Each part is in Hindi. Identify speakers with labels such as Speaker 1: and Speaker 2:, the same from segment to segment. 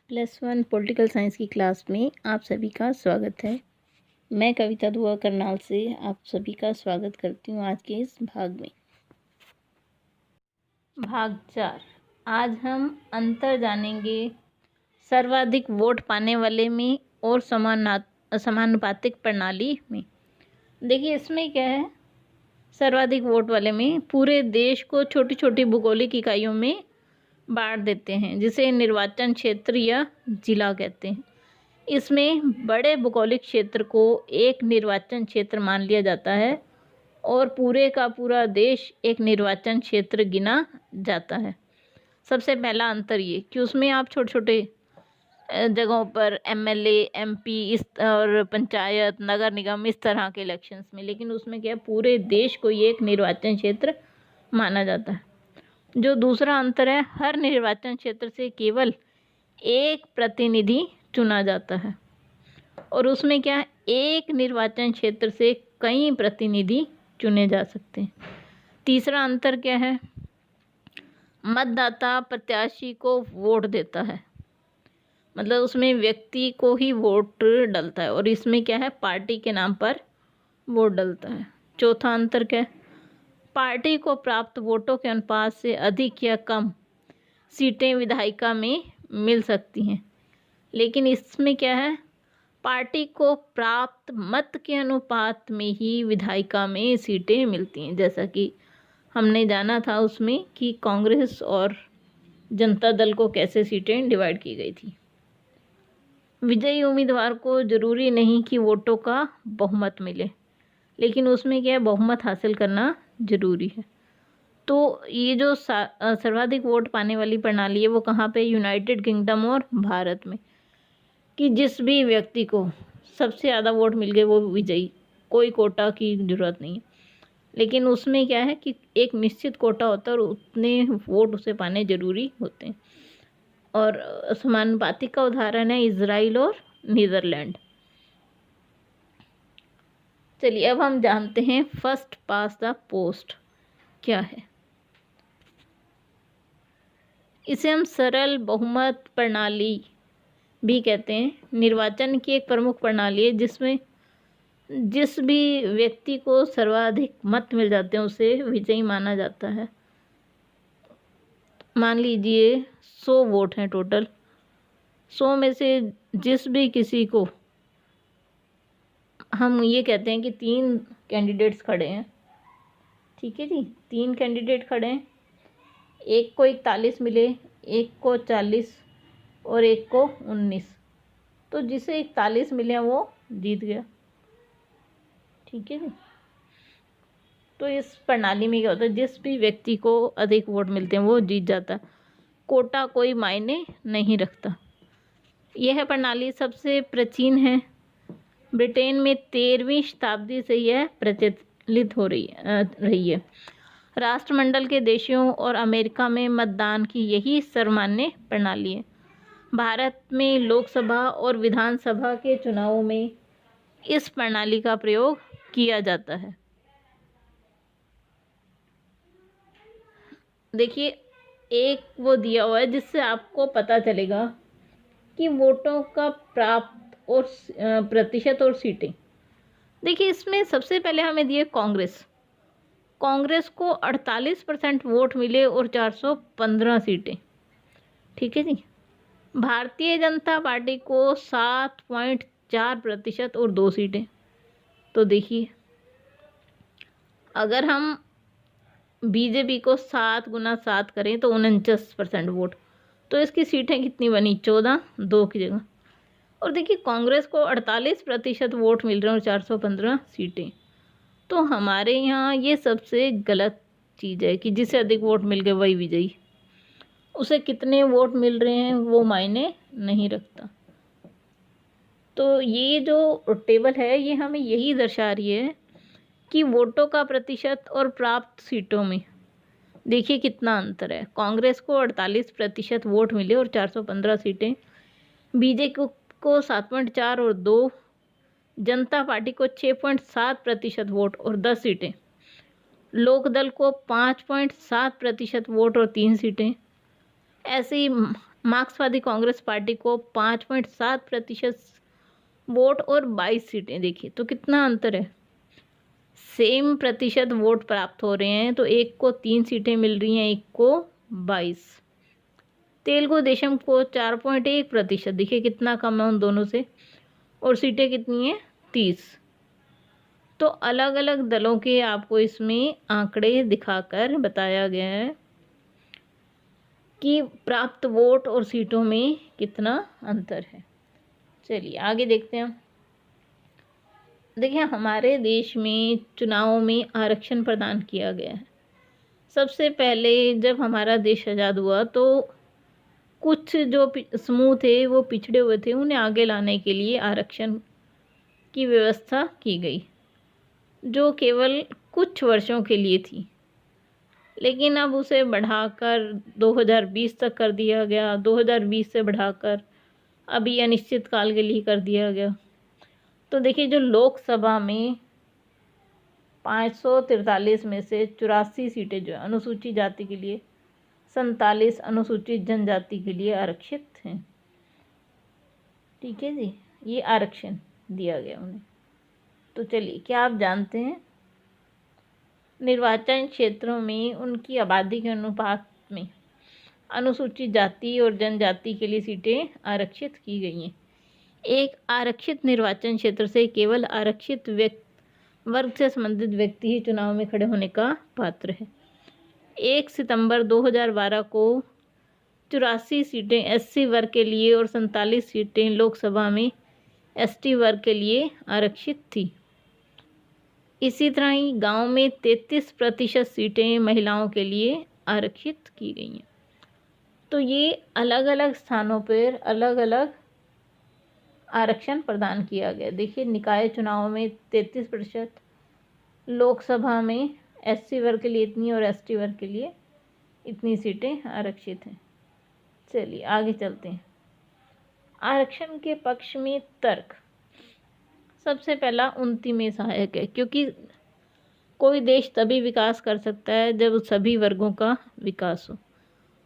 Speaker 1: +1 पॉलिटिकल साइंस की क्लास में आप सभी का स्वागत है। मैं कविता दुआ करनाल से आप सभी का स्वागत करती हूँ आज के इस भाग में। भाग 4। आज हम अंतर जानेंगे सर्वाधिक वोट पाने वाले में और समानुपातिक प्रणाली में। देखिए इसमें क्या है, सर्वाधिक वोट वाले में पूरे देश को छोटी छोटी भूगोलिक इकाइयों में बांट देते हैं, जिसे निर्वाचन क्षेत्र या जिला कहते हैं। इसमें बड़े भौगोलिक क्षेत्र को एक निर्वाचन क्षेत्र मान लिया जाता है और पूरे का पूरा देश एक निर्वाचन क्षेत्र गिना जाता है। सबसे पहला अंतर ये कि उसमें आप छोटे छोटे जगहों पर एमएलए, एमपी इस और पंचायत, नगर निगम इस तरह के इलेक्शंस में, लेकिन उसमें क्या पूरे देश को ये एक निर्वाचन क्षेत्र माना जाता है। जो दूसरा अंतर है, हर निर्वाचन क्षेत्र से केवल एक प्रतिनिधि चुना जाता है और उसमें क्या एक निर्वाचन क्षेत्र से कई प्रतिनिधि चुने जा सकते हैं। तीसरा अंतर क्या है, मतदाता प्रत्याशी को वोट देता है, मतलब उसमें व्यक्ति को ही वोट डलता है और इसमें क्या है पार्टी के नाम पर वोट डलता है। चौथा अंतर क्या है, पार्टी को प्राप्त वोटों के अनुपात से अधिक या कम सीटें विधायिका में मिल सकती हैं, लेकिन इसमें क्या है पार्टी को प्राप्त मत के अनुपात में ही विधायिका में सीटें मिलती हैं। जैसा कि हमने जाना था उसमें कि कांग्रेस और जनता दल को कैसे सीटें डिवाइड की गई थी। विजयी उम्मीदवार को जरूरी नहीं कि वोटों का बहुमत मिले, लेकिन उसमें क्या है बहुमत हासिल करना जरूरी है। तो ये जो सर्वाधिक वोट पाने वाली प्रणाली है वो कहाँ पे, यूनाइटेड किंगडम और भारत में, कि जिस भी व्यक्ति को सबसे ज़्यादा वोट मिल गए वो विजयी, कोई कोटा की ज़रूरत नहीं है। लेकिन उसमें क्या है कि एक निश्चित कोटा होता है और उतने वोट उसे पाने ज़रूरी होते हैं। और समानुपातिक का उदाहरण है इजराइल और नीदरलैंड। चलिए अब हम जानते हैं फर्स्ट पास द पोस्ट क्या है। इसे हम सरल बहुमत प्रणाली भी कहते हैं। निर्वाचन की एक प्रमुख प्रणाली है जिसमें जिस भी व्यक्ति को सर्वाधिक मत मिल जाते हैं उसे विजयी माना जाता है। मान लीजिए 100 वोट हैं टोटल, 100 में से जिस भी किसी को, हम ये कहते हैं कि 3 कैंडिडेट्स खड़े हैं, ठीक है जी, 3 कैंडिडेट खड़े हैं, एक को 41 मिले, एक को 40 और एक को 19, तो जिसे 41 मिले हैं वो जीत गया, ठीक है जी। तो इस प्रणाली में क्या होता है, जिस भी व्यक्ति को अधिक वोट मिलते हैं वो जीत जाता है, कोटा कोई मायने नहीं रखता। यह प्रणाली सबसे प्राचीन है, ब्रिटेन में 13वीं शताब्दी से यह प्रचलित हो रही है। राष्ट्रमंडल के देशों और अमेरिका में मतदान की यही सर्वमान्य प्रणाली है। भारत में लोकसभा और विधानसभा के चुनावों में इस प्रणाली का प्रयोग किया जाता है। देखिए एक वो दिया हुआ है जिससे आपको पता चलेगा कि वोटों का प्राप्त और प्रतिशत और सीटें। देखिए इसमें सबसे पहले हमें दिए कांग्रेस को 48% वोट मिले और 415 सीटें, ठीक है जी। भारतीय जनता पार्टी को 7.4% और 2 सीटें। तो देखिए अगर हम बीजेपी को 7 गुना 7 करें तो 49% वोट, तो इसकी सीटें कितनी बनी, 14, 2 की जगह। और देखिए कांग्रेस को 48% वोट मिल रहे हैं और 415 सीटें। तो हमारे यहाँ ये सबसे गलत चीज़ है कि जिसे अधिक वोट मिल गए वही विजयी, उसे कितने वोट मिल रहे हैं वो मायने नहीं रखता। तो ये जो टेबल है ये हमें यही दर्शा रही है कि वोटों का प्रतिशत और प्राप्त सीटों में देखिए कितना अंतर है। कांग्रेस को 48% वोट मिले और 415 सीटें, बीजेपी को 7.4 और 2, जनता पार्टी को 6.7% वोट और 10 सीटें, लोकदल को 5.7% वोट और 3 सीटें। ऐसे ही मार्क्सवादी कांग्रेस पार्टी को 5.7% वोट और 22 सीटें। देखिए तो कितना अंतर है, सेम प्रतिशत वोट प्राप्त हो रहे हैं, तो एक को 3 सीटें मिल रही हैं, एक को 22। तेलुगु देशम को 4.1%, देखिए कितना कम है उन दोनों से, और सीटें कितनी हैं, 30। तो अलग अलग दलों के आपको इसमें आंकड़े दिखाकर बताया गया है कि प्राप्त वोट और सीटों में कितना अंतर है। चलिए आगे देखते हैं। देखिए हमारे देश में चुनावों में आरक्षण प्रदान किया गया है। सबसे पहले जब हमारा देश आज़ाद हुआ तो कुछ जो समूह थे वो पिछड़े हुए थे, उन्हें आगे लाने के लिए आरक्षण की व्यवस्था की गई, जो केवल कुछ वर्षों के लिए थी, लेकिन अब उसे बढ़ाकर 2020 तक कर दिया गया। 2020 से बढ़ाकर अभी अनिश्चित काल के लिए कर दिया गया। तो देखिए जो लोकसभा में 543 में से 84 सीटें जो अनुसूचित जाति के लिए, 47 अनुसूचित जनजाति के लिए आरक्षित हैं। ठीक है जी, ये आरक्षण दिया गया उन्हें। तो चलिए, क्या आप जानते हैं निर्वाचन क्षेत्रों में उनकी आबादी के अनुपात में अनुसूचित जाति और जनजाति के लिए सीटें आरक्षित की गई हैं। एक आरक्षित निर्वाचन क्षेत्र से केवल आरक्षित वर्ग से संबंधित व्यक्ति ही चुनाव में खड़े होने का पात्र है। 1 सितंबर 2012 को 84 सीटें एससी वर्ग के लिए और 47 सीटें लोकसभा में एसटी वर्ग के लिए आरक्षित थी। इसी तरह ही गांव में 33% सीटें महिलाओं के लिए आरक्षित की गई हैं। तो ये अलग अलग स्थानों पर अलग अलग आरक्षण प्रदान किया गया। देखिए निकाय चुनाव में 33%, लोकसभा में एससी वर्ग के लिए इतनी और एसटी वर्ग के लिए इतनी सीटें आरक्षित हैं। चलिए आगे चलते हैं। आरक्षण के पक्ष में तर्क। सबसे पहला उन्नति में सहायक है, क्योंकि कोई देश तभी विकास कर सकता है जब सभी वर्गों का विकास हो।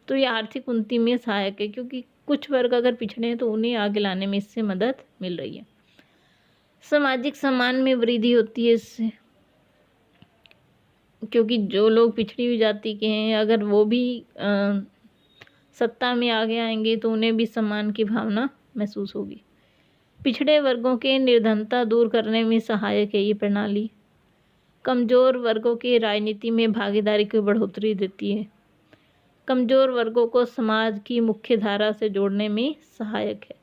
Speaker 1: तो ये आर्थिक उन्नति में सहायक है, क्योंकि कुछ वर्ग अगर पिछड़े हैं तो उन्हें आगे लाने में इससे मदद मिल रही है। सामाजिक सम्मान में वृद्धि होती है इससे, क्योंकि जो लोग पिछड़ी हुई जाति के हैं अगर वो भी सत्ता में आगे आएंगे तो उन्हें भी सम्मान की भावना महसूस होगी। पिछड़े वर्गों के निर्धनता दूर करने में सहायक है ये प्रणाली। कमज़ोर वर्गों के राजनीति में भागीदारी को बढ़ोतरी देती है। कमज़ोर वर्गों को समाज की मुख्य धारा से जोड़ने में सहायक है।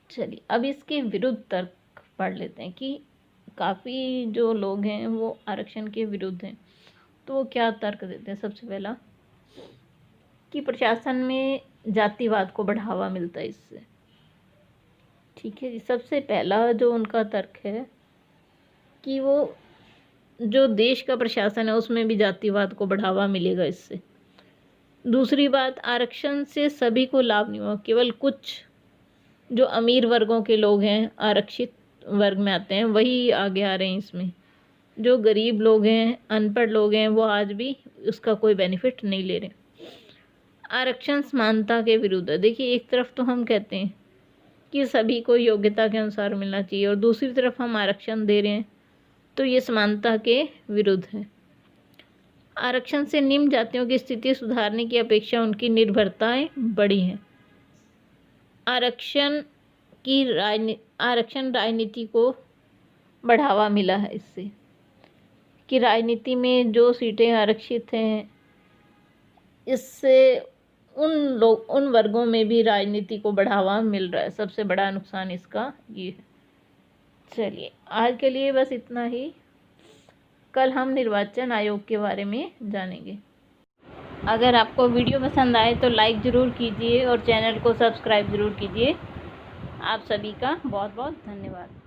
Speaker 1: चलिए अब इसके विरुद्ध तर्क पढ़ लेते हैं कि काफ़ी जो लोग हैं वो आरक्षण के विरुद्ध हैं, तो वो क्या तर्क देते हैं। सबसे पहला कि प्रशासन में जातिवाद को बढ़ावा मिलता है इससे। ठीक है जी, सबसे पहला जो उनका तर्क है कि वो जो देश का प्रशासन है उसमें भी जातिवाद को बढ़ावा मिलेगा इससे। दूसरी बात, आरक्षण से सभी को लाभ नहीं हुआ, केवल कुछ जो अमीर वर्गों के लोग हैं आरक्षित वर्ग में आते हैं वही आगे आ रहे हैं इसमें। जो गरीब लोग हैं, अनपढ़ लोग हैं, वो आज भी उसका कोई बेनिफिट नहीं ले रहे। आरक्षण समानता के विरुद्ध है। देखिए एक तरफ तो हम कहते हैं कि सभी को योग्यता के अनुसार मिलना चाहिए और दूसरी तरफ हम आरक्षण दे रहे हैं, तो ये समानता के विरुद्ध है। आरक्षण से निम्न जातियों की स्थिति सुधारने की अपेक्षा उनकी निर्भरताएं बढ़ी हैं। आरक्षण राजनीति को बढ़ावा मिला है इससे, कि राजनीति में जो सीटें आरक्षित हैं इससे उन वर्गों में भी राजनीति को बढ़ावा मिल रहा है। सबसे बड़ा नुकसान इसका ये है। चलिए आज के लिए बस इतना ही। कल हम निर्वाचन आयोग के बारे में जानेंगे। अगर आपको वीडियो पसंद आए तो लाइक ज़रूर कीजिए और चैनल को सब्सक्राइब ज़रूर कीजिए। आप सभी का बहुत बहुत धन्यवाद।